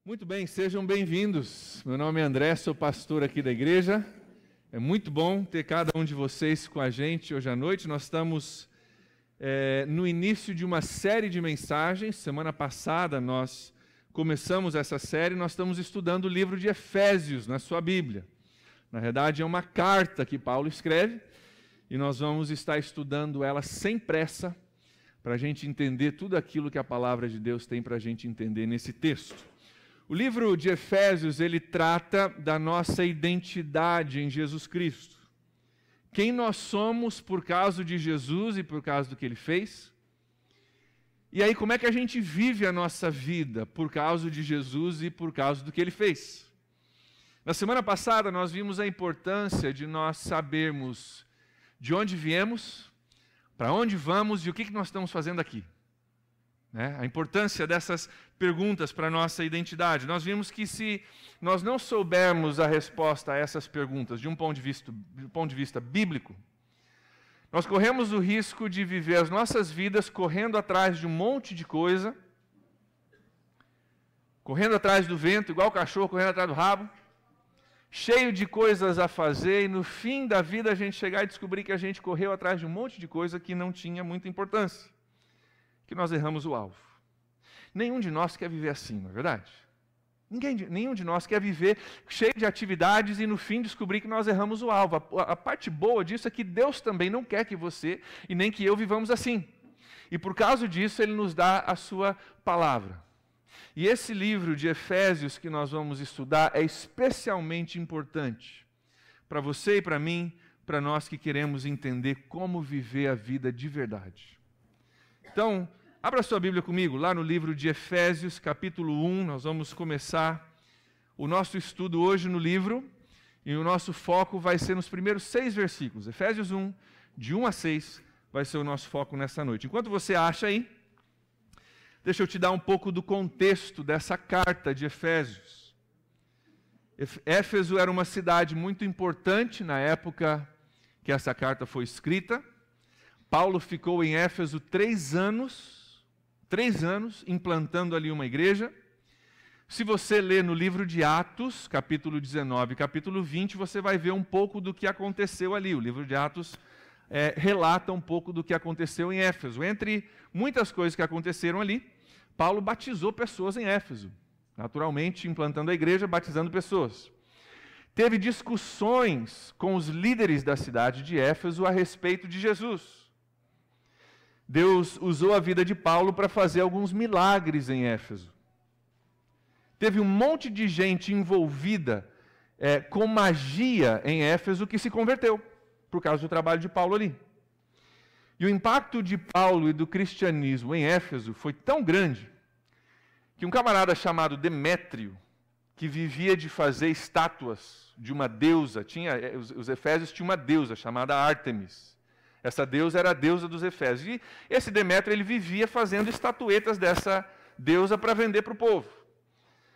Muito bem, sejam bem-vindos. Meu nome é André, sou pastor aqui da igreja. É muito bom ter cada um de vocês com a gente hoje à noite. Nós estamos no início de uma série de mensagens. Semana passada nós começamos essa série, nós estamos estudando o livro de Efésios na sua Bíblia. Na verdade, é uma carta que Paulo escreve e nós vamos estar estudando ela sem pressa para a gente entender tudo aquilo que a palavra de Deus tem para a gente entender nesse texto. O livro de Efésios, ele trata da nossa identidade em Jesus Cristo. Quem nós somos por causa de Jesus e por causa do que Ele fez. E aí, como é que a gente vive a nossa vida por causa de Jesus e por causa do que Ele fez. Na semana passada, nós vimos a importância de nós sabermos de onde viemos, para onde vamos e o que nós estamos fazendo aqui. A importância dessas perguntas para a nossa identidade. Nós vimos que se nós não soubermos a resposta a essas perguntas de um ponto de vista bíblico, nós corremos o risco de viver as nossas vidas correndo atrás de um monte de coisa, correndo atrás do vento, igual o cachorro correndo atrás do rabo, cheio de coisas a fazer, e no fim da vida a gente chegar e descobrir que a gente correu atrás de um monte de coisa que não tinha muita importância. Que nós erramos o alvo. Nenhum de nós quer viver assim, não é verdade? Nenhum de nós quer viver cheio de atividades e no fim descobrir que nós erramos o alvo. A parte boa disso é que Deus também não quer que você e nem que eu vivamos assim. E por causa disso Ele nos dá a sua palavra. E esse livro de Efésios que nós vamos estudar é especialmente importante para você e para mim, para nós que queremos entender como viver a vida de verdade. Então, abra sua Bíblia comigo, lá no livro de Efésios, capítulo 1, nós vamos começar o nosso estudo hoje no livro, e o nosso foco vai ser nos primeiros 6 versículos. Efésios 1, de 1 a 6, vai ser o nosso foco nessa noite. Enquanto você acha aí, deixa eu te dar um pouco do contexto dessa carta de Efésios. Éfeso era uma cidade muito importante na época que essa carta foi escrita. Paulo ficou em Éfeso 3 anos implantando ali uma igreja. Se você ler no livro de Atos, capítulo 19 e capítulo 20, você vai ver um pouco do que aconteceu ali. O livro de Atos relata um pouco do que aconteceu em Éfeso. Entre muitas coisas que aconteceram ali, Paulo batizou pessoas em Éfeso, naturalmente implantando a igreja, batizando pessoas. Teve discussões com os líderes da cidade de Éfeso a respeito de Jesus. Deus usou a vida de Paulo para fazer alguns milagres em Éfeso. Teve um monte de gente envolvida com magia em Éfeso que se converteu, por causa do trabalho de Paulo ali. E o impacto de Paulo e do cristianismo em Éfeso foi tão grande, que um camarada chamado Demétrio, que vivia de fazer estátuas de uma deusa, os efésios tinham uma deusa chamada Ártemis. Essa deusa era a deusa dos Efésios. E esse Demétrio, ele vivia fazendo estatuetas dessa deusa para vender para o povo.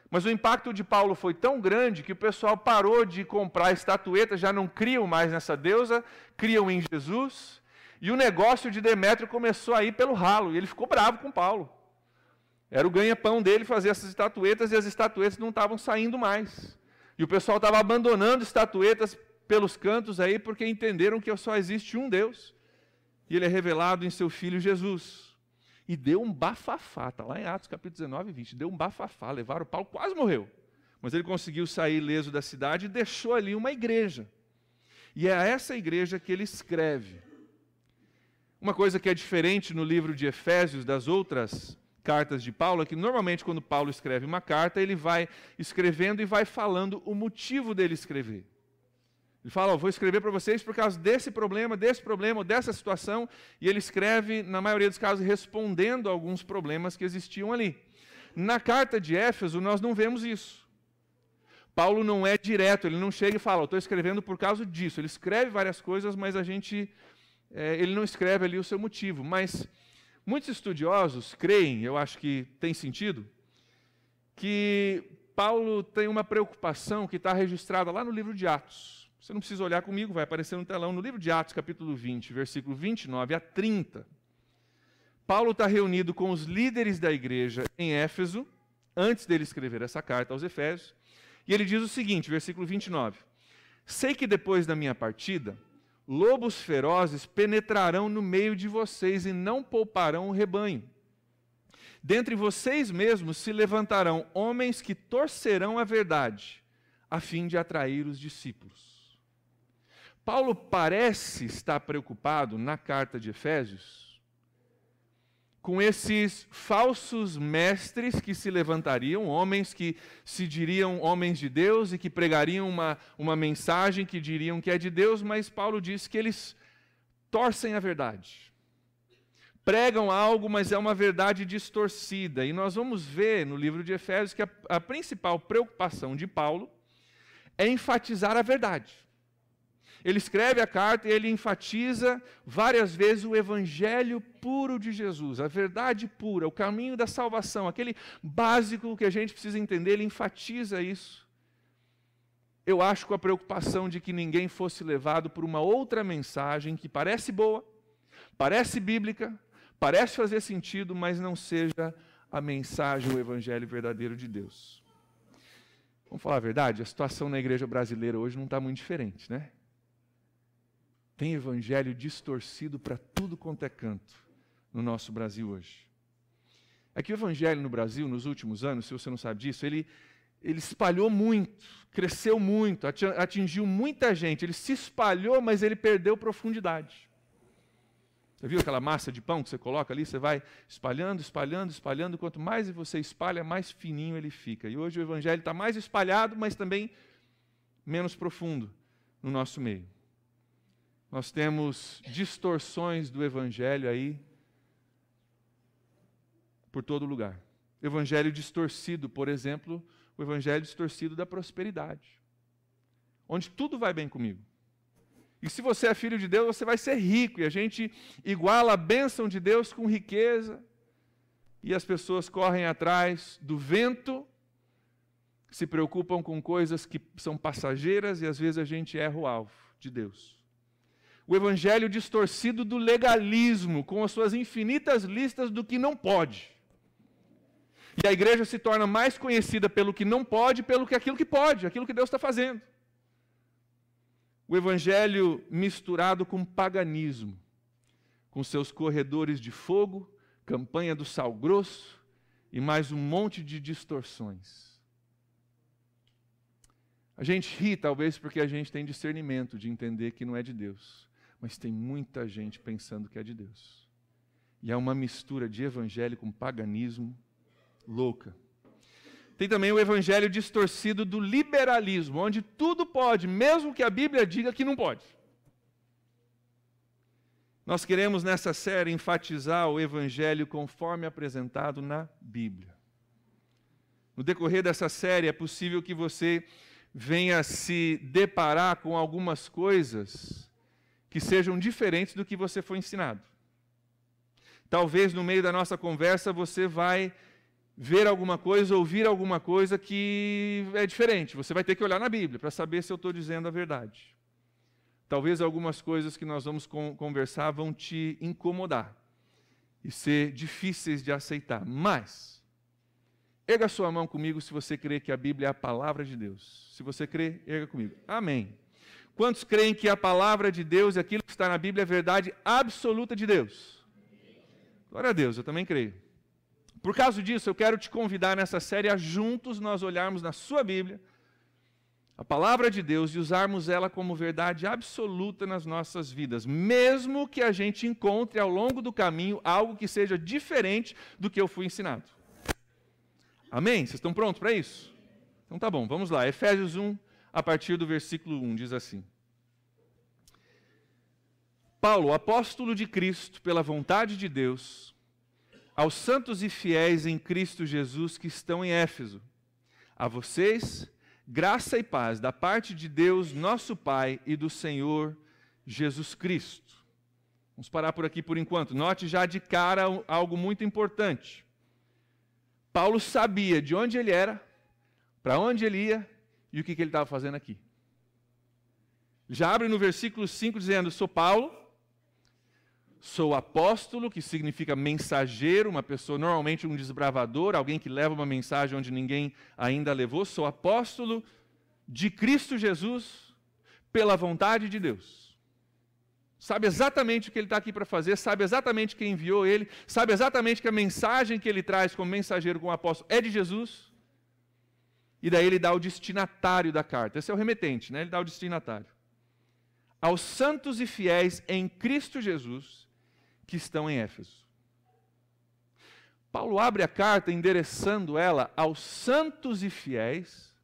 Mas o impacto de Paulo foi tão grande que o pessoal parou de comprar estatuetas, já não criam mais nessa deusa, criam em Jesus. E o negócio de Demétrio começou a ir pelo ralo, e ele ficou bravo com Paulo. Era o ganha-pão dele fazer essas estatuetas, e as estatuetas não estavam saindo mais. E o pessoal estava abandonando estatuetas pelos cantos aí, porque entenderam que só existe um Deus. E Ele é revelado em seu Filho Jesus. E deu um bafafá, está lá em Atos capítulo 19 e 20, deu um bafafá, levaram Paulo, quase morreu. Mas ele conseguiu sair ileso da cidade e deixou ali uma igreja. E é a essa igreja que ele escreve. Uma coisa que é diferente no livro de Efésios das outras cartas de Paulo é que normalmente quando Paulo escreve uma carta, ele vai escrevendo e vai falando o motivo dele escrever. Ele fala, vou escrever para vocês por causa desse problema, ou dessa situação, e ele escreve, na maioria dos casos, respondendo a alguns problemas que existiam ali. Na carta de Éfeso, nós não vemos isso. Paulo não é direto, ele não chega e fala, estou escrevendo por causa disso. Ele escreve várias coisas, mas ele não escreve ali o seu motivo. Mas muitos estudiosos creem, eu acho que tem sentido, que Paulo tem uma preocupação que está registrada lá no livro de Atos. Você não precisa olhar comigo, vai aparecer no telão. No livro de Atos, capítulo 20, versículo 29 a 30, Paulo está reunido com os líderes da igreja em Éfeso, antes dele escrever essa carta aos Efésios. E ele diz o seguinte, versículo 29. Sei que depois da minha partida, lobos ferozes penetrarão no meio de vocês e não pouparão o rebanho. Dentre vocês mesmos se levantarão homens que torcerão a verdade, a fim de atrair os discípulos. Paulo parece estar preocupado na carta de Efésios com esses falsos mestres que se levantariam, homens que se diriam homens de Deus e que pregariam uma mensagem que diriam que é de Deus, mas Paulo diz que eles torcem a verdade. Pregam algo, mas é uma verdade distorcida. E nós vamos ver no livro de Efésios que a principal preocupação de Paulo é enfatizar a verdade. Ele escreve a carta e ele enfatiza várias vezes o evangelho puro de Jesus, a verdade pura, o caminho da salvação, aquele básico que a gente precisa entender, ele enfatiza isso. Eu acho com a preocupação de que ninguém fosse levado por uma outra mensagem que parece boa, parece bíblica, parece fazer sentido, mas não seja a mensagem, o evangelho verdadeiro de Deus. Vamos falar a verdade? A situação na igreja brasileira hoje não está muito diferente, né? Tem evangelho distorcido para tudo quanto é canto no nosso Brasil hoje. É que o evangelho no Brasil, nos últimos anos, se você não sabe disso, ele espalhou muito, cresceu muito, atingiu muita gente. Ele se espalhou, mas ele perdeu profundidade. Você viu aquela massa de pão que você coloca ali? Você vai espalhando, espalhando, espalhando. Quanto mais você espalha, mais fininho ele fica. E hoje o evangelho está mais espalhado, mas também menos profundo no nosso meio. Nós temos distorções do evangelho aí por todo lugar. Evangelho distorcido, por exemplo, o evangelho distorcido da prosperidade, onde tudo vai bem comigo. E se você é filho de Deus, você vai ser rico, e a gente iguala a bênção de Deus com riqueza, e as pessoas correm atrás do vento, se preocupam com coisas que são passageiras, e às vezes a gente erra o alvo de Deus. O evangelho distorcido do legalismo, com as suas infinitas listas do que não pode. E a igreja se torna mais conhecida pelo que não pode, pelo que aquilo que pode, aquilo que Deus está fazendo. O evangelho misturado com paganismo, com seus corredores de fogo, campanha do sal grosso e mais um monte de distorções. A gente ri, talvez, porque a gente tem discernimento de entender que não é de Deus. Mas tem muita gente pensando que é de Deus. E é uma mistura de evangelho com paganismo louca. Tem também o evangelho distorcido do liberalismo, onde tudo pode, mesmo que a Bíblia diga que não pode. Nós queremos nessa série enfatizar o evangelho conforme apresentado na Bíblia. No decorrer dessa série é possível que você venha se deparar com algumas coisas que sejam diferentes do que você foi ensinado. Talvez no meio da nossa conversa você vai ver alguma coisa, ouvir alguma coisa que é diferente. Você vai ter que olhar na Bíblia para saber se eu estou dizendo a verdade. Talvez algumas coisas que nós vamos conversar vão te incomodar e ser difíceis de aceitar. Mas, erga sua mão comigo se você crê que a Bíblia é a palavra de Deus. Se você crê, erga comigo. Amém. Quantos creem que a palavra de Deus e aquilo que está na Bíblia é verdade absoluta de Deus? Glória a Deus, eu também creio. Por causa disso, eu quero te convidar nessa série a juntos nós olharmos na sua Bíblia, a palavra de Deus, e usarmos ela como verdade absoluta nas nossas vidas, mesmo que a gente encontre ao longo do caminho algo que seja diferente do que eu fui ensinado. Amém? Vocês estão prontos para isso? Então tá bom, vamos lá. Efésios 1, a partir do versículo 1, diz assim. Paulo, apóstolo de Cristo, pela vontade de Deus, aos santos e fiéis em Cristo Jesus que estão em Éfeso, a vocês, graça e paz da parte de Deus, nosso Pai, e do Senhor Jesus Cristo. Vamos parar por aqui por enquanto. Note já de cara algo muito importante. Paulo sabia de onde ele era, para onde ele ia e o que ele estava fazendo aqui. Já abre no versículo 5 dizendo, sou Paulo, Sou apóstolo, que significa mensageiro, uma pessoa, normalmente um desbravador, alguém que leva uma mensagem onde ninguém ainda levou. Sou apóstolo de Cristo Jesus, pela vontade de Deus. Sabe exatamente o que ele está aqui para fazer, sabe exatamente quem enviou ele, sabe exatamente que a mensagem que ele traz como mensageiro, como apóstolo, é de Jesus. E daí ele dá o destinatário da carta. Esse é o remetente, né? Ele dá o destinatário. Aos santos e fiéis em Cristo Jesus, que estão em Éfeso. Paulo abre a carta endereçando ela aos santos e fiéis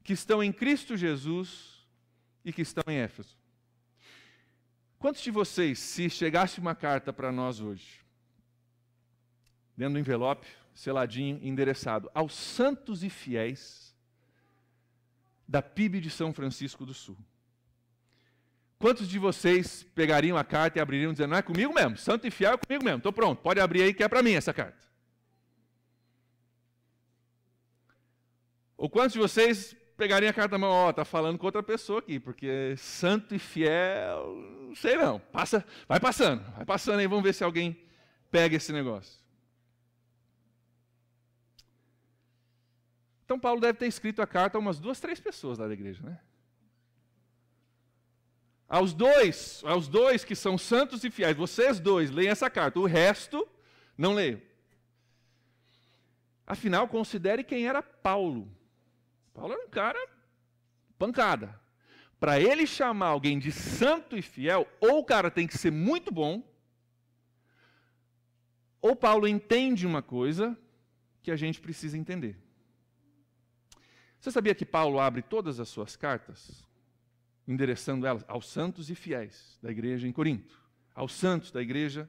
que estão em Cristo Jesus e que estão em Éfeso. Quantos de vocês, se chegasse uma carta para nós hoje, dentro do envelope, seladinho, endereçado aos santos e fiéis da PIB de São Francisco do Sul, quantos de vocês pegariam a carta e abririam dizendo, não é comigo mesmo, santo e fiel é comigo mesmo, estou pronto, pode abrir aí que é para mim essa carta? Ou quantos de vocês pegariam a carta na mão, está falando com outra pessoa aqui, porque santo e fiel, não sei não, vai passando aí, vamos ver se alguém pega esse negócio. Então Paulo deve ter escrito a carta a umas 2, 3 pessoas lá da igreja, né? Aos dois que são santos e fiéis, vocês dois, leem essa carta, o resto, não leiam. Afinal, considere quem era Paulo. Paulo era um cara pancada. Para ele chamar alguém de santo e fiel, ou o cara tem que ser muito bom, ou Paulo entende uma coisa que a gente precisa entender. Você sabia que Paulo abre todas as suas cartas endereçando elas aos santos e fiéis da igreja em Corinto, aos santos da igreja?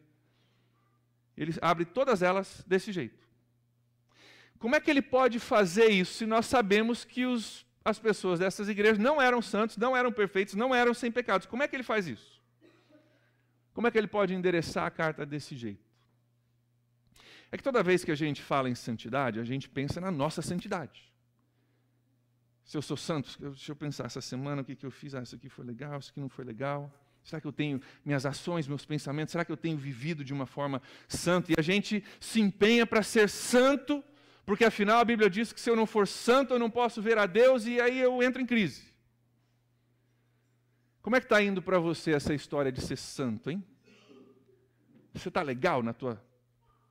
Ele abre todas elas desse jeito. Como é que ele pode fazer isso se nós sabemos que as pessoas dessas igrejas não eram santos, não eram perfeitos, não eram sem pecados? Como é que ele faz isso? Como é que ele pode endereçar a carta desse jeito? É que toda vez que a gente fala em santidade, a gente pensa na nossa santidade. Se eu sou santo, deixa eu pensar, essa semana o que eu fiz? Isso aqui foi legal, isso aqui não foi legal. Será que eu tenho minhas ações, meus pensamentos, será que eu tenho vivido de uma forma santa? E a gente se empenha para ser santo, porque afinal a Bíblia diz que se eu não for santo, eu não posso ver a Deus, e aí eu entro em crise. Como é que está indo para você essa história de ser santo, hein? Você está legal na tua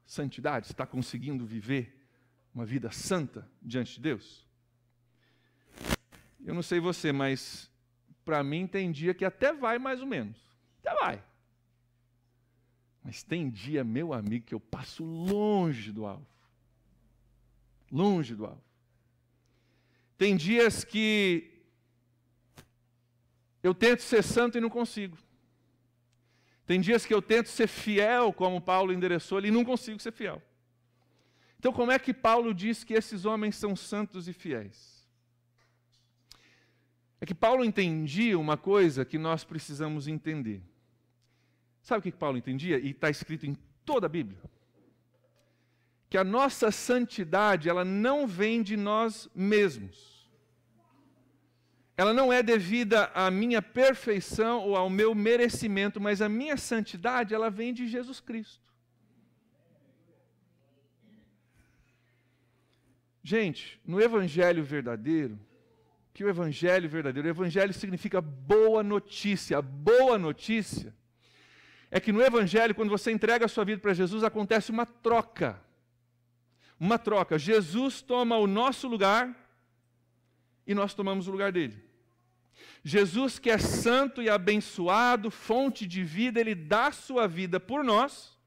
santidade? Você está conseguindo viver uma vida santa diante de Deus? Eu não sei você, mas para mim tem dia que até vai mais ou menos. Até vai. Mas tem dia, meu amigo, que eu passo longe do alvo. Longe do alvo. Tem dias que eu tento ser santo e não consigo. Tem dias que eu tento ser fiel, como Paulo endereçou ali, e não consigo ser fiel. Então, como é que Paulo diz que esses homens são santos e fiéis? É que Paulo entendia uma coisa que nós precisamos entender. Sabe o que Paulo entendia? E está escrito em toda a Bíblia. Que a nossa santidade, ela não vem de nós mesmos. Ela não é devida à minha perfeição ou ao meu merecimento, mas a minha santidade, ela vem de Jesus Cristo. Gente, no Evangelho verdadeiro, que o Evangelho significa boa notícia. A boa notícia é que no Evangelho, quando você entrega a sua vida para Jesus, acontece uma troca. Uma troca. Jesus toma o nosso lugar e nós tomamos o lugar dele. Jesus, que é santo e abençoado, fonte de vida, ele dá a sua vida por nós.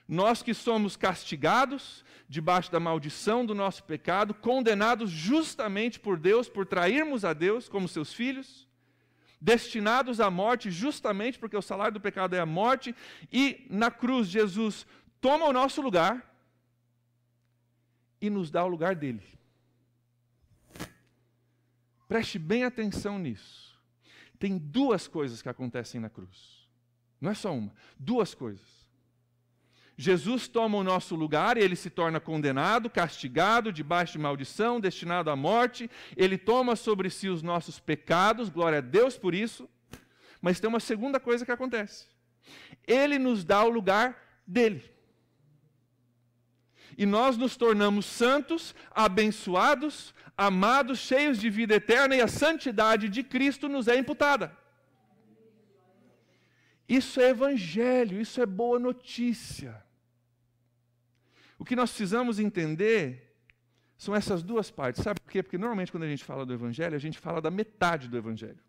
Nós que somos castigados, debaixo da maldição do nosso pecado, condenados justamente por Deus, por trairmos a Deus como seus filhos, destinados à morte justamente porque o salário do pecado é a morte, e na cruz Jesus toma o nosso lugar e nos dá o lugar dele. Preste bem atenção nisso. Tem 2 coisas que acontecem na cruz. Não é só uma, 2 coisas. Jesus toma o nosso lugar e ele se torna condenado, castigado, debaixo de maldição, destinado à morte. Ele toma sobre si os nossos pecados, glória a Deus por isso. Mas tem uma segunda coisa que acontece. Ele nos dá o lugar dele. E nós nos tornamos santos, abençoados, amados, cheios de vida eterna, e a santidade de Cristo nos é imputada. Isso é evangelho, isso é boa notícia. O que nós precisamos entender são essas duas partes. Sabe por quê? Porque normalmente quando a gente fala do evangelho, a gente fala da metade do evangelho.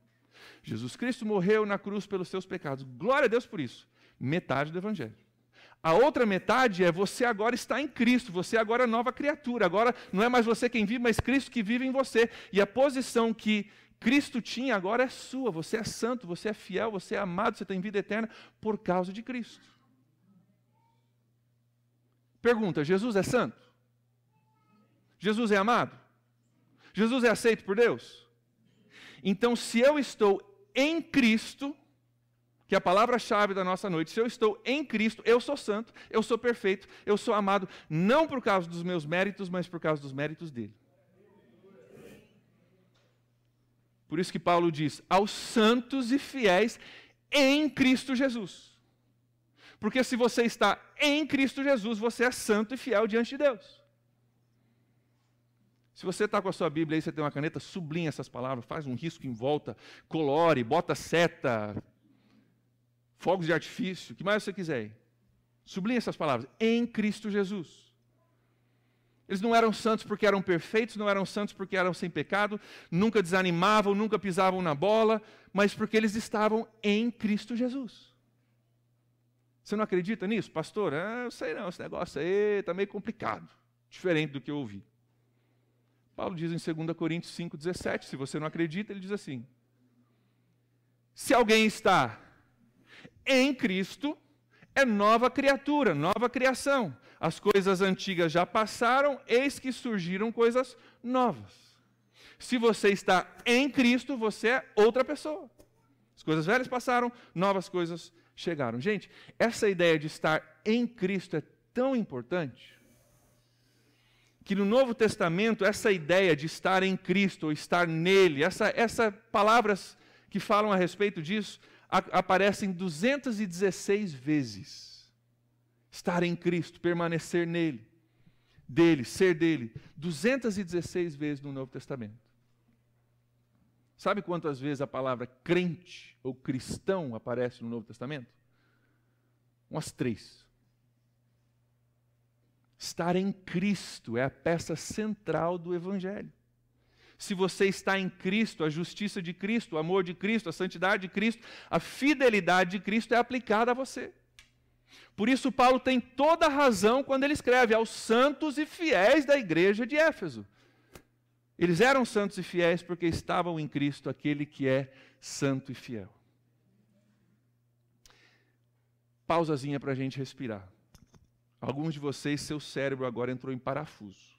Jesus Cristo morreu na cruz pelos seus pecados. Glória a Deus por isso. Metade do evangelho. A outra metade é você agora está em Cristo, você agora é nova criatura, agora não é mais você quem vive, mas Cristo que vive em você. E a posição que Cristo tinha agora é sua, você é santo, você é fiel, você é amado, você tem vida eterna por causa de Cristo. Pergunta, Jesus é santo? Jesus é amado? Jesus é aceito por Deus? Então, se eu estou em Cristo, que é a palavra-chave da nossa noite, se eu estou em Cristo, eu sou santo, eu sou perfeito, eu sou amado, não por causa dos meus méritos, mas por causa dos méritos dele. Por isso que Paulo diz, aos santos e fiéis em Cristo Jesus. Porque se você está em Cristo Jesus, você é santo e fiel diante de Deus. Se você está com a sua Bíblia aí, você tem uma caneta, sublinha essas palavras, faz um risco em volta, colore, bota seta, fogos de artifício, o que mais você quiser aí. Sublinha essas palavras, em Cristo Jesus. Eles não eram santos porque eram perfeitos, não eram santos porque eram sem pecado, nunca desanimavam, nunca pisavam na bola, mas porque eles estavam em Cristo Jesus. Você não acredita nisso? Pastor, eu sei não, esse negócio aí está meio complicado, diferente do que eu ouvi. Paulo diz em 2 Coríntios 5,17, se você não acredita, ele diz assim, se alguém está em Cristo, é nova criatura, nova criação. As coisas antigas já passaram, eis que surgiram coisas novas. Se você está em Cristo, você é outra pessoa. As coisas velhas passaram, novas coisas chegaram. Gente, essa ideia de estar em Cristo é tão importante, que no Novo Testamento, essa ideia de estar em Cristo, ou estar nele, essas palavras que falam a respeito disso, aparecem 216 vezes. Estar em Cristo, permanecer nele, dele, ser dele, 216 vezes no Novo Testamento. Sabe quantas vezes a palavra crente ou cristão aparece no Novo Testamento? Umas 3. Estar em Cristo é a peça central do Evangelho. Se você está em Cristo, a justiça de Cristo, o amor de Cristo, a santidade de Cristo, a fidelidade de Cristo é aplicada a você. Por isso Paulo tem toda a razão quando ele escreve aos santos e fiéis da igreja de Éfeso. Eles eram santos e fiéis porque estavam em Cristo, aquele que é santo e fiel. Pausazinha para a gente respirar. Alguns de vocês, seu cérebro agora entrou em parafuso.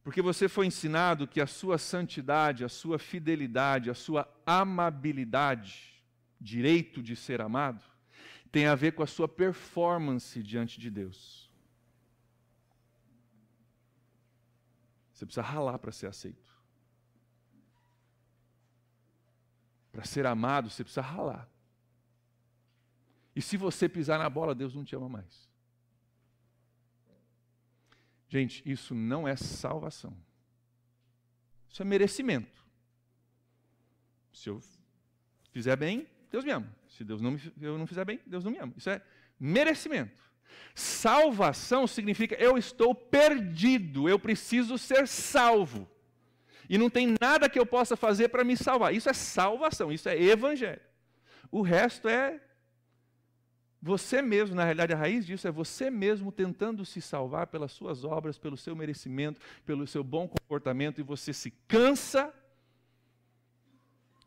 Porque você foi ensinado que a sua santidade, a sua fidelidade, a sua amabilidade, direito de ser amado, tem a ver com a sua performance diante de Deus. Você precisa ralar para ser aceito. Para ser amado, você precisa ralar. E se você pisar na bola, Deus não te ama mais. Gente, isso não é salvação. Isso é merecimento. Se eu fizer bem, Deus me ama. Se eu não fizer bem, Deus não me ama. Isso é merecimento. Salvação significa eu estou perdido, eu preciso ser salvo. E não tem nada que eu possa fazer para me salvar. Isso é salvação, isso é evangelho. O resto é você mesmo, na realidade a raiz disso é você mesmo tentando se salvar pelas suas obras, pelo seu merecimento, pelo seu bom comportamento, e você se cansa,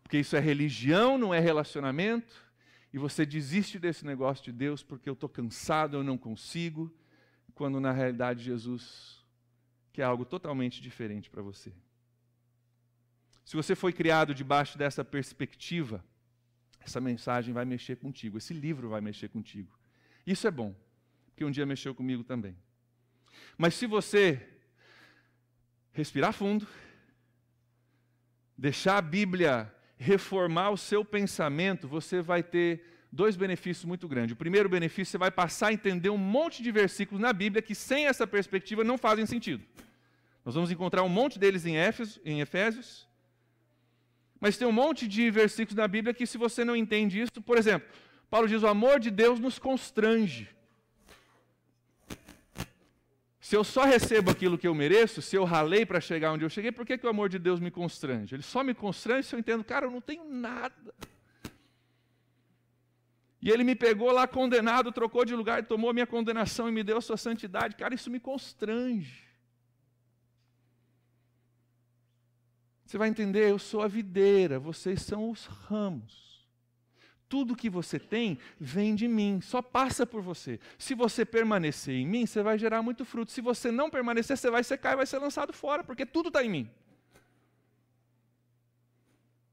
porque isso é religião, não é relacionamento, e você desiste desse negócio de Deus porque eu estou cansado, eu não consigo, quando na realidade Jesus quer algo totalmente diferente para você. Se você foi criado debaixo dessa perspectiva, essa mensagem vai mexer contigo, esse livro vai mexer contigo. Isso é bom, porque um dia mexeu comigo também. Mas se você respirar fundo, deixar a Bíblia reformar o seu pensamento, você vai ter dois benefícios muito grandes. O primeiro benefício, você vai passar a entender um monte de versículos na Bíblia que sem essa perspectiva não fazem sentido. Nós vamos encontrar um monte deles em Efésios, mas tem um monte de versículos na Bíblia que se você não entende isso, por exemplo, Paulo diz, o amor de Deus nos constrange. Se eu só recebo aquilo que eu mereço, se eu ralei para chegar onde eu cheguei, por que o amor de Deus me constrange? Ele só me constrange se eu entendo, cara, eu não tenho nada. E ele me pegou lá condenado, trocou de lugar, tomou a minha condenação e me deu a sua santidade. Cara, isso me constrange. Você vai entender, eu sou a videira, vocês são os ramos. Tudo que você tem vem de mim, só passa por você. Se você permanecer em mim, você vai gerar muito fruto. Se você não permanecer, você vai secar e vai ser lançado fora, porque tudo está em mim.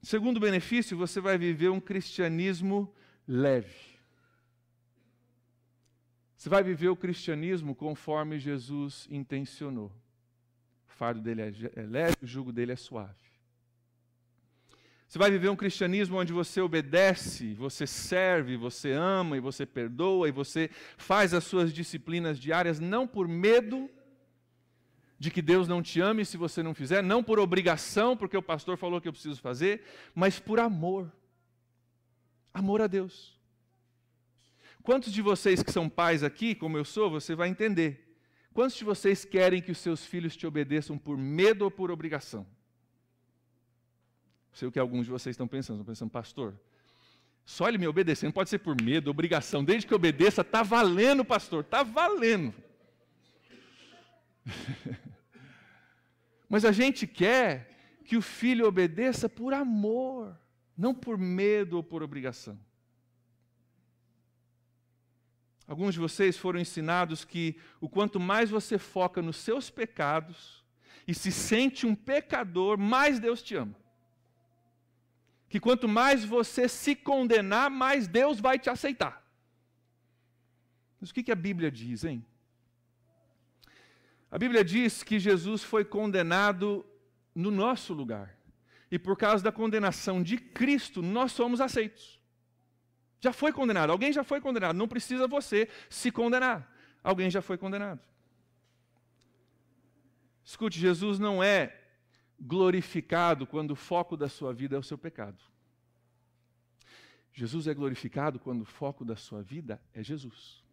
Segundo benefício, você vai viver um cristianismo leve. Você vai viver o cristianismo conforme Jesus intencionou. O fardo dele é leve, o jugo dele é suave. Você vai viver um cristianismo onde você obedece, você serve, você ama e você perdoa e você faz as suas disciplinas diárias não por medo de que Deus não te ame se você não fizer, não por obrigação, porque o pastor falou que eu preciso fazer, mas por amor. Amor a Deus. Quantos de vocês que são pais aqui, como eu sou, você vai entender. Quantos de vocês querem que os seus filhos te obedeçam por medo ou por obrigação? Sei o que alguns de vocês estão pensando, pastor, só ele me obedecer, não pode ser por medo, obrigação, desde que obedeça, está valendo, pastor, está valendo. Mas a gente quer que o filho obedeça por amor, não por medo ou por obrigação. Alguns de vocês foram ensinados que o quanto mais você foca nos seus pecados e se sente um pecador, mais Deus te ama. Que quanto mais você se condenar, mais Deus vai te aceitar. Mas o que a Bíblia diz, hein? A Bíblia diz que Jesus foi condenado no nosso lugar. E por causa da condenação de Cristo, nós somos aceitos. Já foi condenado, alguém já foi condenado, não precisa você se condenar. Alguém já foi condenado. Escute, Jesus não é glorificado quando o foco da sua vida é o seu pecado. Jesus é glorificado quando o foco da sua vida é Jesus.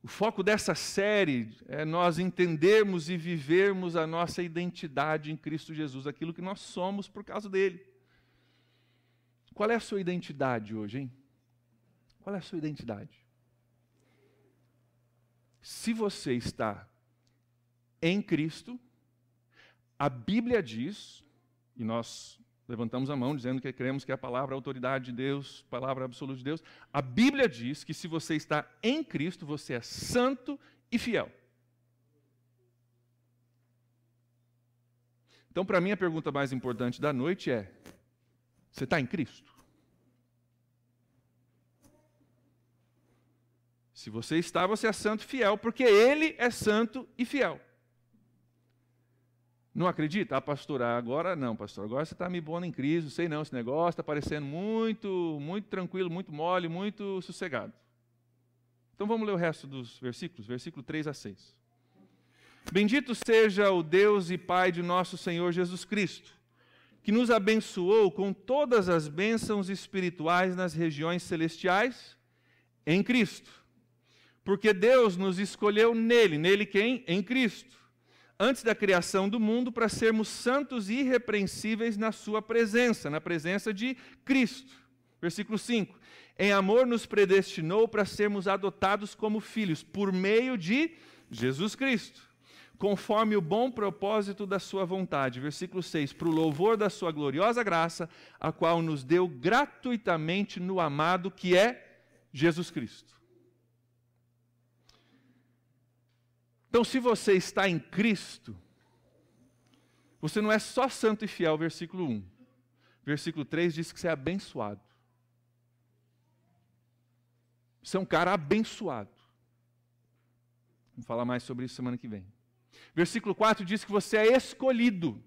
O foco dessa série é nós entendermos e vivermos a nossa identidade em Cristo Jesus, aquilo que nós somos por causa dele. Qual é a sua identidade hoje, hein? Qual é a sua identidade? Se você está em Cristo, a Bíblia diz, e nós levantamos a mão dizendo que cremos que é a palavra, a autoridade de Deus, palavra absoluta de Deus, a Bíblia diz que se você está em Cristo, você é santo e fiel. Então, para mim, a pergunta mais importante da noite é, você está em Cristo? Se você está, você é santo e fiel, porque Ele é santo e fiel. Não acredita? Ah, pastor, agora não, pastor. Agora você está me pondo em crise, não sei não, esse negócio está parecendo muito tranquilo, muito mole, muito sossegado. Então vamos ler o resto dos versículos, versículo 3 a 6. Bendito seja o Deus e Pai de nosso Senhor Jesus Cristo, que nos abençoou com todas as bênçãos espirituais nas regiões celestiais em Cristo. Porque Deus nos escolheu nele. Nele quem? Em Cristo. Antes da criação do mundo, para sermos santos e irrepreensíveis na sua presença, na presença de Cristo. Versículo 5. Em amor nos predestinou para sermos adotados como filhos, por meio de Jesus Cristo, conforme o bom propósito da sua vontade. Versículo 6. Para o louvor da sua gloriosa graça, a qual nos deu gratuitamente no amado, que é Jesus Cristo. Então, se você está em Cristo, você não é só santo e fiel, versículo 1. Versículo 3 diz que você é abençoado. Você é um cara abençoado. Vamos falar mais sobre isso semana que vem. Versículo 4 diz que você é escolhido.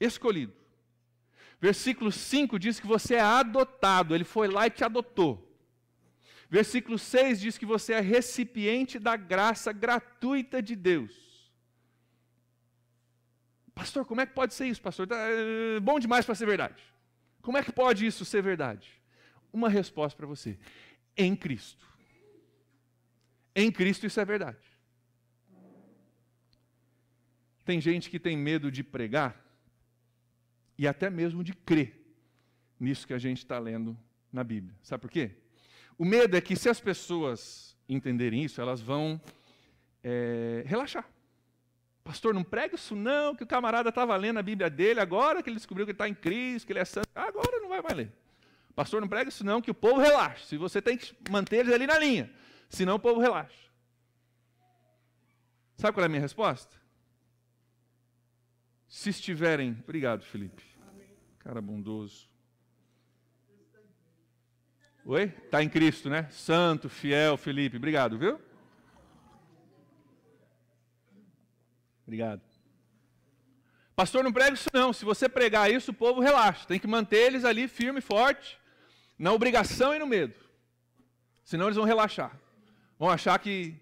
escolhido. Versículo 5 diz que você é adotado, ele foi lá e te adotou. Versículo 6 diz que você é recipiente da graça gratuita de Deus. Pastor, como é que pode ser isso, pastor? É bom demais para ser verdade. Como é que pode isso ser verdade? Uma resposta para você: em Cristo. Em Cristo isso é verdade. Tem gente que tem medo de pregar e até mesmo de crer nisso que a gente está lendo na Bíblia. Sabe por quê? O medo é que, se as pessoas entenderem isso, elas vão relaxar. Pastor, não prega isso não, que o camarada estava lendo a Bíblia dele, agora que ele descobriu que ele está em Cristo, que ele é santo, agora não vai mais ler. Pastor, não prega isso não, que o povo relaxa. Se você tem que manter eles ali na linha, senão o povo relaxa. Sabe qual é a minha resposta? Se estiverem... Obrigado, Felipe. Cara bondoso. Oi? Está em Cristo, né? Santo, fiel, Felipe. Obrigado, viu? Obrigado. Pastor, não prega isso não. Se você pregar isso, o povo relaxa. Tem que manter eles ali firme e forte, na obrigação e no medo. Senão eles vão relaxar. Vão achar que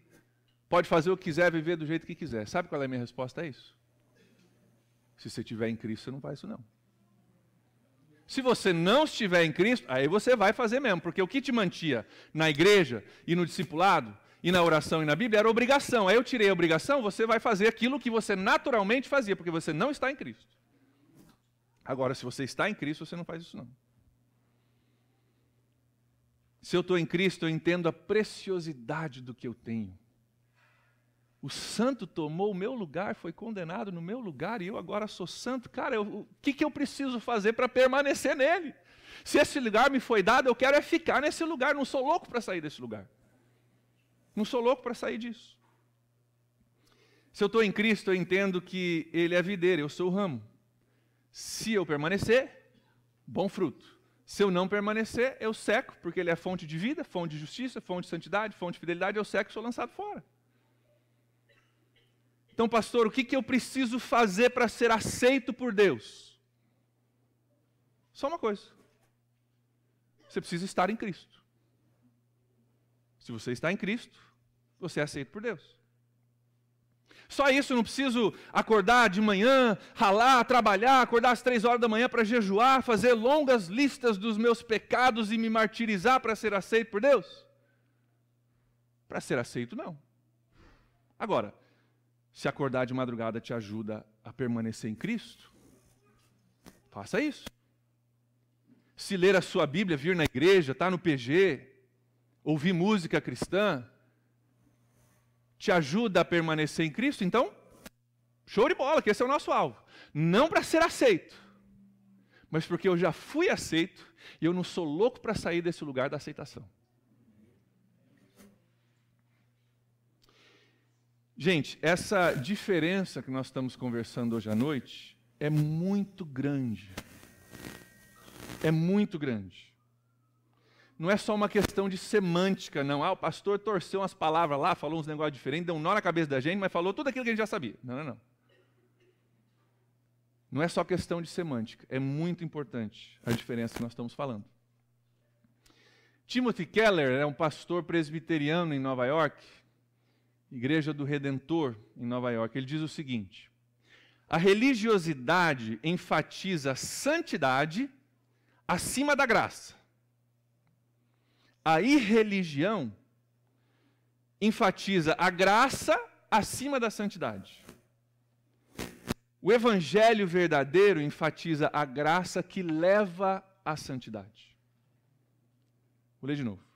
pode fazer o que quiser, viver do jeito que quiser. Sabe qual é a minha resposta a isso? Se você estiver em Cristo, você não faz isso não. Se você não estiver em Cristo, aí você vai fazer mesmo, porque o que te mantinha na igreja e no discipulado, e na oração e na Bíblia, era obrigação. Aí eu tirei a obrigação, você vai fazer aquilo que você naturalmente fazia, porque você não está em Cristo. Agora, se você está em Cristo, você não faz isso não. Se eu estou em Cristo, eu entendo a preciosidade do que eu tenho. O santo tomou o meu lugar, foi condenado no meu lugar, e eu agora sou santo. Cara, o que eu preciso fazer para permanecer nele? Se esse lugar me foi dado, eu quero ficar nesse lugar. Não sou louco para sair desse lugar. Não sou louco para sair disso. Se eu estou em Cristo, eu entendo que Ele é a videira, eu sou o ramo. Se eu permanecer, bom fruto. Se eu não permanecer, eu seco, porque Ele é fonte de vida, fonte de justiça, fonte de santidade, fonte de fidelidade, eu seco e sou lançado fora. Então, pastor, o que eu preciso fazer para ser aceito por Deus? Só uma coisa. Você precisa estar em Cristo. Se você está em Cristo, você é aceito por Deus. Só isso, eu não preciso acordar de manhã, ralar, trabalhar, acordar às 3 horas da manhã para jejuar, fazer longas listas dos meus pecados e me martirizar para ser aceito por Deus? Para ser aceito, não. Agora, se acordar de madrugada te ajuda a permanecer em Cristo, faça isso. Se ler a sua Bíblia, vir na igreja, estar no PG, ouvir música cristã, te ajuda a permanecer em Cristo, então, show de bola, que esse é o nosso alvo. Não para ser aceito, mas porque eu já fui aceito e eu não sou louco para sair desse lugar da aceitação. Gente, essa diferença que nós estamos conversando hoje à noite é muito grande. É muito grande. Não é só uma questão de semântica, não. O pastor torceu umas palavras lá, falou uns negócios diferentes, deu um nó na cabeça da gente, mas falou tudo aquilo que a gente já sabia. Não. Não é só questão de semântica. É muito importante a diferença que nós estamos falando. Timothy Keller é um pastor presbiteriano em Nova York, Igreja do Redentor, em Nova York. Ele diz o seguinte: a religiosidade enfatiza a santidade acima da graça. A irreligião enfatiza a graça acima da santidade. O evangelho verdadeiro enfatiza a graça que leva à santidade. Vou ler de novo.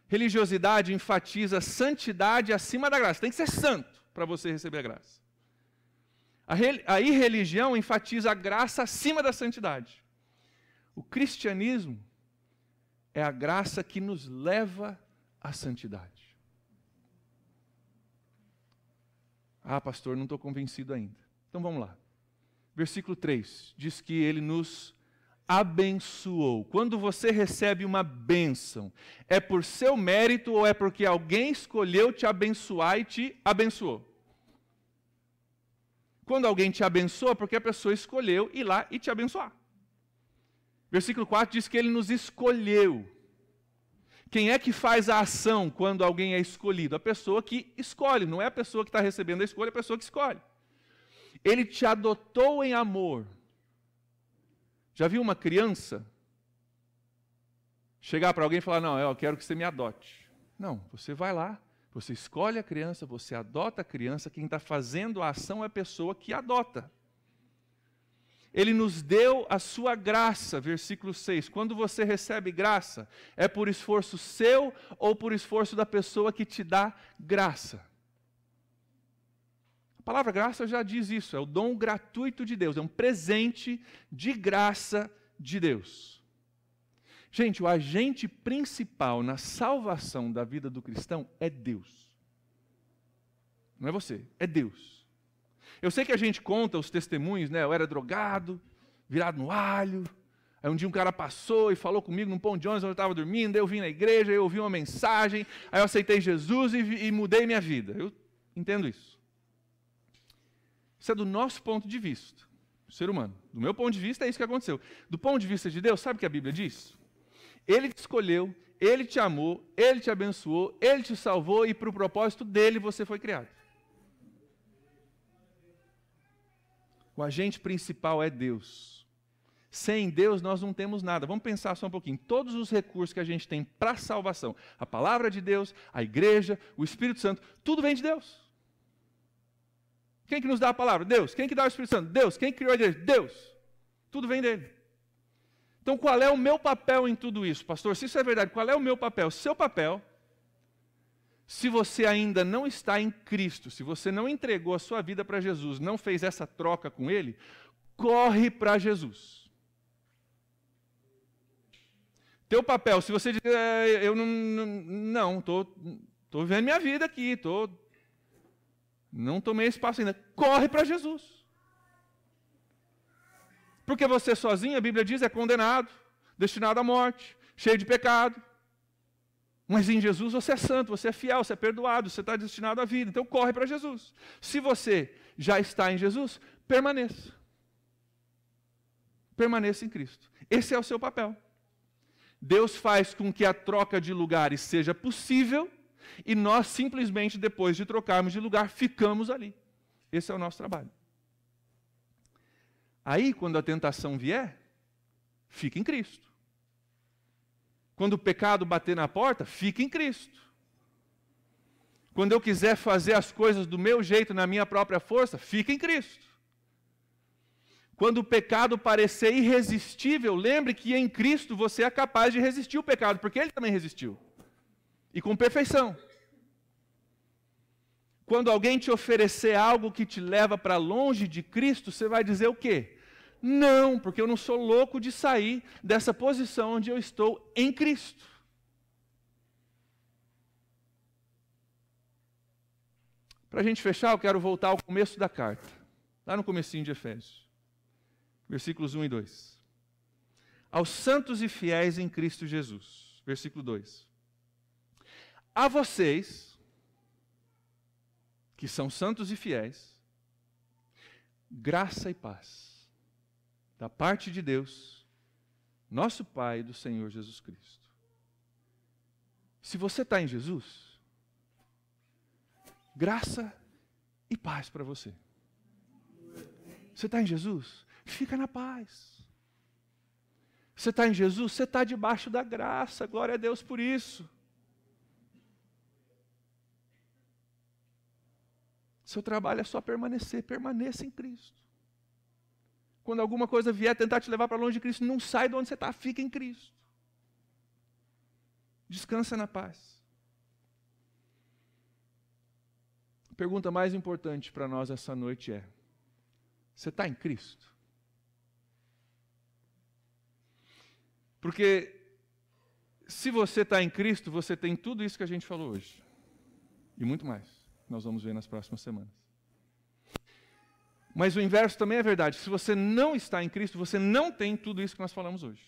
Religiosidade enfatiza santidade acima da graça. Tem que ser santo para você receber a graça. A irreligião enfatiza a graça acima da santidade. O cristianismo é a graça que nos leva à santidade. Ah, pastor, não estou convencido ainda. Então vamos lá. Versículo 3 diz que Ele nos abençoou. Quando você recebe uma bênção, é por seu mérito ou é porque alguém escolheu te abençoar e te abençoou? Quando alguém te abençoa, porque a pessoa escolheu ir lá e te abençoar. Versículo 4 diz que ele nos escolheu. Quem é que faz a ação quando alguém é escolhido? A pessoa que escolhe, não é a pessoa que está recebendo a escolha, é a pessoa que escolhe. Ele te adotou em amor. Já viu uma criança chegar para alguém e falar, não, eu quero que você me adote. Não, você vai lá, você escolhe a criança, você adota a criança, quem está fazendo a ação é a pessoa que adota. Ele nos deu a sua graça, versículo 6. Quando você recebe graça, é por esforço seu ou por esforço da pessoa que te dá graça? A palavra graça já diz isso, é o dom gratuito de Deus, é um presente de graça de Deus. Gente, o agente principal na salvação da vida do cristão é Deus. Não é você, é Deus. Eu sei que a gente conta os testemunhos, né? Eu era drogado, virado no alho. Aí um dia um cara passou e falou comigo num pão de ônibus onde eu estava dormindo. Daí eu vim na igreja, eu ouvi uma mensagem. Aí eu aceitei Jesus e mudei minha vida. Eu entendo isso. Isso é do nosso ponto de vista, ser humano. Do meu ponto de vista é isso que aconteceu. Do ponto de vista de Deus, sabe o que a Bíblia diz? Ele te escolheu, Ele te amou, Ele te abençoou, Ele te salvou e para o propósito dele você foi criado. O agente principal é Deus. Sem Deus nós não temos nada. Vamos pensar só um pouquinho. Todos os recursos que a gente tem para a salvação, a palavra de Deus, a igreja, o Espírito Santo, tudo vem de Deus. Quem que nos dá a palavra? Deus. Quem que dá o Espírito Santo? Deus. Quem criou a igreja? Deus. Tudo vem dele. Então qual é o meu papel em tudo isso? Pastor, se isso é verdade, qual é o meu papel? Seu papel, se você ainda não está em Cristo, se você não entregou a sua vida para Jesus, não fez essa troca com Ele, corre para Jesus. Teu papel, se você diz, eu não estou vivendo minha vida aqui, não tomei espaço ainda, corre para Jesus. Porque você sozinho, a Bíblia diz, é condenado, destinado à morte, cheio de pecado. Mas em Jesus você é santo, você é fiel, você é perdoado, você está destinado à vida. Então corre para Jesus. Se você já está em Jesus, permaneça. Permaneça em Cristo. Esse é o seu papel. Deus faz com que a troca de lugares seja possível e nós simplesmente, depois de trocarmos de lugar, ficamos ali. Esse é o nosso trabalho. Aí, quando a tentação vier, fica em Cristo. Quando o pecado bater na porta, fica em Cristo. Quando eu quiser fazer as coisas do meu jeito, na minha própria força, fica em Cristo. Quando o pecado parecer irresistível, lembre que em Cristo você é capaz de resistir o pecado, porque Ele também resistiu. E com perfeição. Quando alguém te oferecer algo que te leva para longe de Cristo, você vai dizer o quê? Não, porque eu não sou louco de sair dessa posição onde eu estou em Cristo. Para a gente fechar, eu quero voltar ao começo da carta, lá no comecinho de Efésios, versículos 1 e 2. Aos santos e fiéis em Cristo Jesus, versículo 2. A vocês, que são santos e fiéis, graça e paz da parte de Deus, nosso Pai e do Senhor Jesus Cristo. Se você está em Jesus, graça e paz para você. Você está em Jesus? Fica na paz. Você está em Jesus? Você está debaixo da graça. Glória a Deus por isso. Seu trabalho é só permanecer. Permaneça em Cristo. Quando alguma coisa vier tentar te levar para longe de Cristo, não sai de onde você está, fica em Cristo. Descansa na paz. A pergunta mais importante para nós essa noite é: você está em Cristo? Porque se você está em Cristo, você tem tudo isso que a gente falou hoje. E muito mais. Nós vamos ver nas próximas semanas. Mas o inverso também é verdade. Se você não está em Cristo, você não tem tudo isso que nós falamos hoje.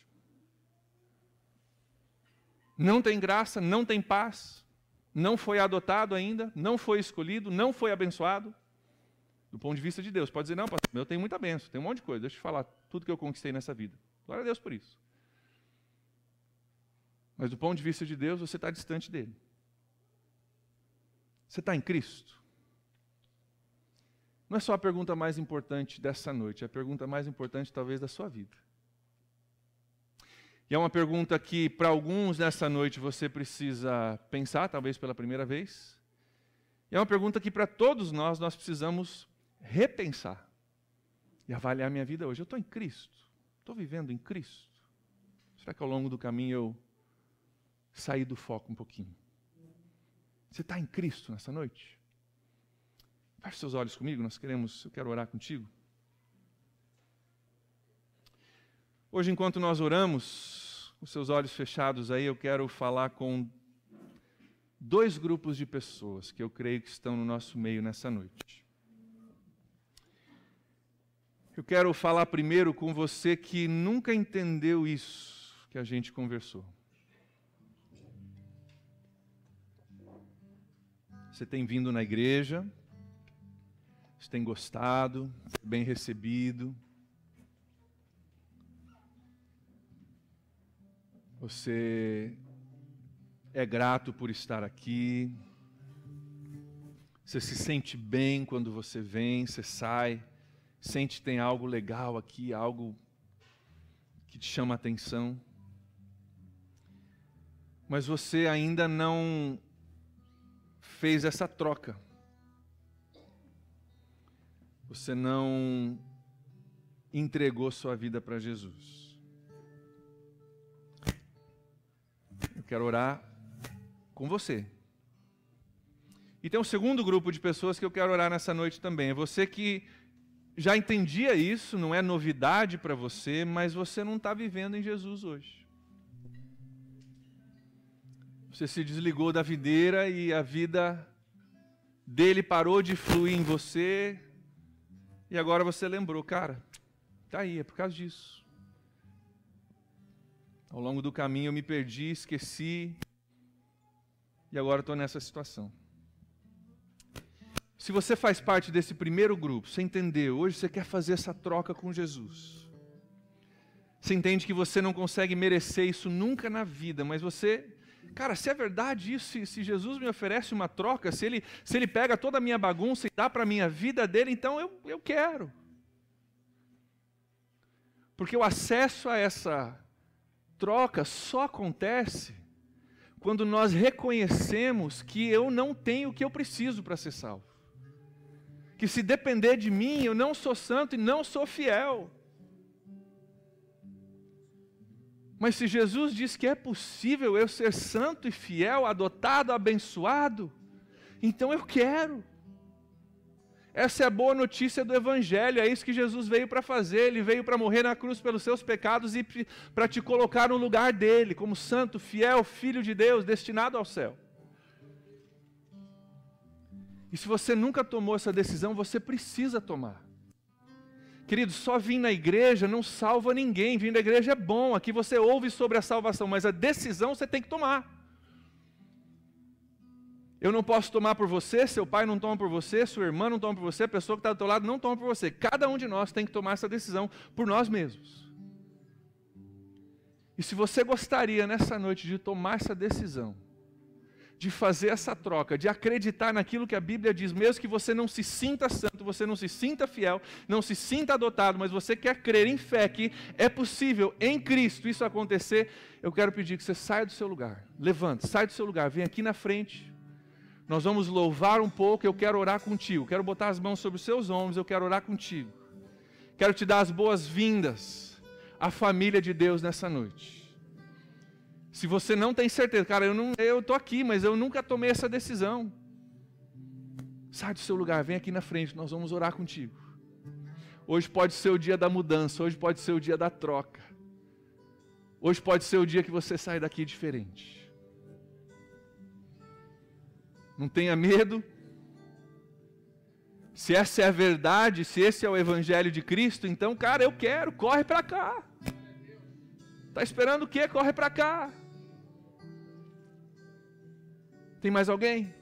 Não tem graça, não tem paz, não foi adotado ainda, não foi escolhido, não foi abençoado. Do ponto de vista de Deus. Pode dizer, não, pastor, eu tenho muita bênção, tenho um monte de coisa. Deixa eu te falar tudo que eu conquistei nessa vida. Glória a Deus por isso. Mas do ponto de vista de Deus, você está distante dele. Você está em Cristo? Não é só a pergunta mais importante dessa noite, é a pergunta mais importante talvez da sua vida. E é uma pergunta que para alguns nessa noite você precisa pensar, talvez pela primeira vez. E é uma pergunta que para todos nós precisamos repensar e avaliar a minha vida hoje. Eu estou em Cristo? Estou vivendo em Cristo? Será que ao longo do caminho eu saí do foco um pouquinho? Você está em Cristo nessa noite? Feche seus olhos comigo, eu quero orar contigo. Hoje, enquanto nós oramos, com seus olhos fechados aí, eu quero falar com 2 grupos de pessoas que eu creio que estão no nosso meio nessa noite. Eu quero falar primeiro com você que nunca entendeu isso que a gente conversou. Você tem vindo na igreja, você tem gostado, bem recebido. Você é grato por estar aqui. Você se sente bem quando você vem, você sai, sente que tem algo legal aqui, algo que te chama a atenção. Mas você ainda não fez essa troca. Você não entregou sua vida para Jesus. Eu quero orar com você. E tem um segundo grupo de pessoas que eu quero orar nessa noite também. É você que já entendia isso, não é novidade para você, mas você não está vivendo em Jesus hoje. Você se desligou da videira e a vida dele parou de fluir em você. E agora você lembrou, cara, tá aí, é por causa disso. Ao longo do caminho eu me perdi, esqueci, e agora estou nessa situação. Se você faz parte desse primeiro grupo, você entendeu, hoje você quer fazer essa troca com Jesus. Você entende que você não consegue merecer isso nunca na vida, mas você... Cara, se é verdade isso, se Jesus me oferece uma troca, se ele pega toda a minha bagunça e dá para a minha vida dele, então eu quero. Porque o acesso a essa troca só acontece quando nós reconhecemos que eu não tenho o que eu preciso para ser salvo. Que se depender de mim, eu não sou santo e não sou fiel. Mas se Jesus diz que é possível eu ser santo e fiel, adotado, abençoado, então eu quero. Essa é a boa notícia do Evangelho, é isso que Jesus veio para fazer. Ele veio para morrer na cruz pelos seus pecados e para te colocar no lugar dele, como santo, fiel, filho de Deus, destinado ao céu. E se você nunca tomou essa decisão, você precisa tomar. Querido, só vir na igreja não salva ninguém. Vir na igreja é bom, aqui você ouve sobre a salvação, mas a decisão você tem que tomar. Eu não posso tomar por você, seu pai não toma por você, sua irmã não toma por você, a pessoa que está do teu lado não toma por você. Cada um de nós tem que tomar essa decisão por nós mesmos. E se você gostaria nessa noite de tomar essa decisão, de fazer essa troca, de acreditar naquilo que a Bíblia diz, mesmo que você não se sinta santo, você não se sinta fiel, não se sinta adotado, mas você quer crer em fé que é possível em Cristo isso acontecer, eu quero pedir que você saia do seu lugar, levante, sai do seu lugar, vem aqui na frente, nós vamos louvar um pouco, eu quero orar contigo, quero botar as mãos sobre os seus ombros, eu quero orar contigo, quero te dar as boas-vindas à família de Deus nessa noite. Se você não tem certeza, cara, eu estou aqui, mas eu nunca tomei essa decisão. Sai do seu lugar, vem aqui na frente, nós vamos orar contigo. Hoje pode ser o dia da mudança, hoje pode ser o dia da troca. Hoje pode ser o dia que você sai daqui diferente. Não tenha medo. Se essa é a verdade, se esse é o Evangelho de Cristo, então, cara, eu quero, corre para cá. Está esperando o quê? Corre para cá. Tem mais alguém?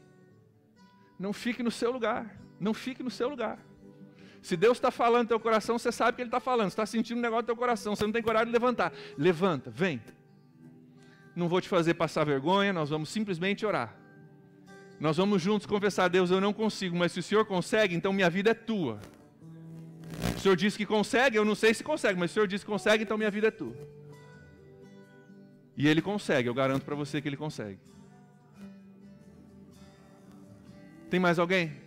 Não fique no seu lugar. Não fique no seu lugar. Se Deus está falando no teu coração, você sabe que Ele está falando. Você está sentindo um negócio no teu coração, você não tem coragem de levantar. Levanta, vem. Não vou te fazer passar vergonha, nós vamos simplesmente orar. Nós vamos juntos confessar: Deus, eu não consigo, mas se o Senhor consegue, então minha vida é tua. O Senhor disse que consegue, eu não sei se consegue, mas o Senhor disse que consegue, então minha vida é tua. E Ele consegue, eu garanto para você que Ele consegue. Tem mais alguém?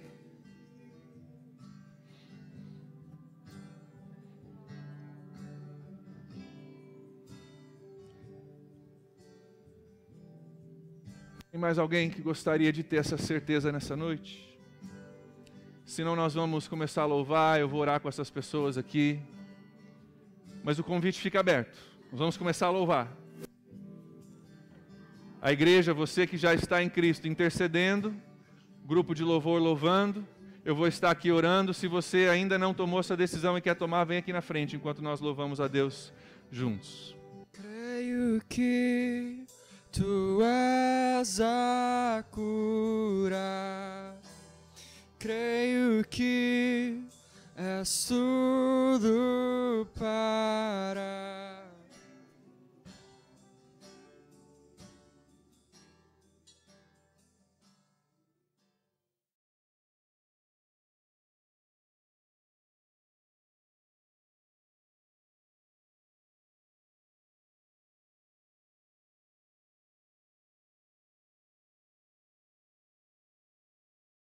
Tem mais alguém que gostaria de ter essa certeza nessa noite? Senão nós vamos começar a louvar, eu vou orar com essas pessoas aqui. Mas o convite fica aberto. Nós vamos começar a louvar. A igreja, você que já está em Cristo, intercedendo, grupo de louvor louvando, eu vou estar aqui orando. Se você ainda não tomou essa decisão e quer tomar, vem aqui na frente enquanto nós louvamos a Deus juntos. Creio que Tu és a cura, creio que és tudo para